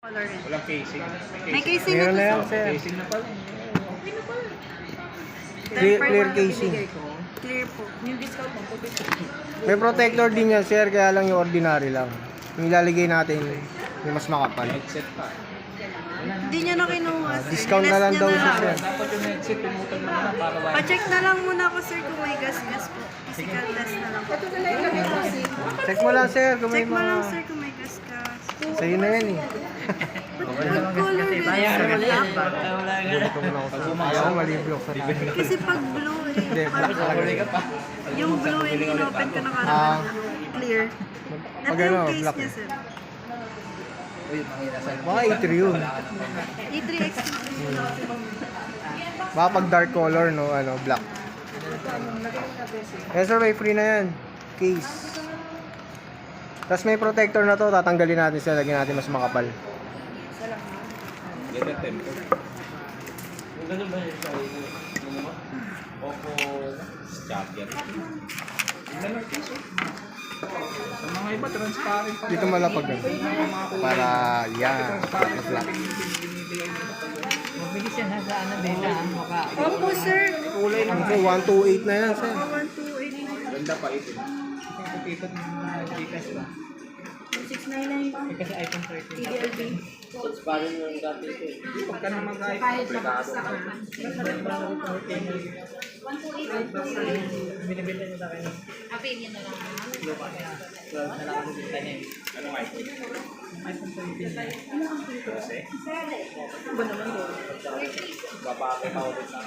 Color rin. Walang casing. May casing Meron na ito, yan, sir. sir. Casing na pala. Clear casing. Clear po. Yung discount mo, pwede. May protector din yan, sir, kaya lang yung ordinary lang. Yung ilalagay natin, yung mas makapal. Headset pa. Hindi niya na kinuha, sir. Discount na lang Nilest daw niya siya, na sir. lang. Dapat yung headset, pinutol mo na para wala. Pa-check na lang muna ako, sir, kung may gas-gas po. Physical test na lang po. Ito na lang yung lagay kasi. Check mo lang, sir, kung may Check mo lang, mga... sir, kung may gas-gas. Sa'yo na yan, eh. What color rin, sir? Gulat ko muna ako sa... Ayaw ko mali-block sa natin. Kasi pag blue, Hindi, eh, black talaga. ka pa. yung blue, eh, in-open ko na Ah. karamihan. Clear. Pag Ito yung ano, case black niya, eh. sir. Baka E3 yun. E3X. Baka pag dark color, no, ano, black. Yes, sir, may free na yan. Case. Tapos may protector na to, tatanggalin natin siya, lagyan natin mas makapal. Get a tempo. Yung ganun ba yung sa Oppo charger? Tingnan lang piso. Sa mga iba, transparent pa. Dito malapag na. Para, yan, black. Mabilis yan ha sa ano, beta ang mukha. Opo, sir. Kulay Ano naman. po, 128 na yan, sir. 128. Ganda pa ito. Kupipot ng mga Gcash ba? 699 Kasi iPhone 13. TDLB. Pagka na mag-iPhone, komplikado na. Binibili niyo sa akin. Opinion na lang. Lupa kaya. Na lang ako dito niya. Anong iPhone? iPhone 13. Kasi? Babae pa ulit na.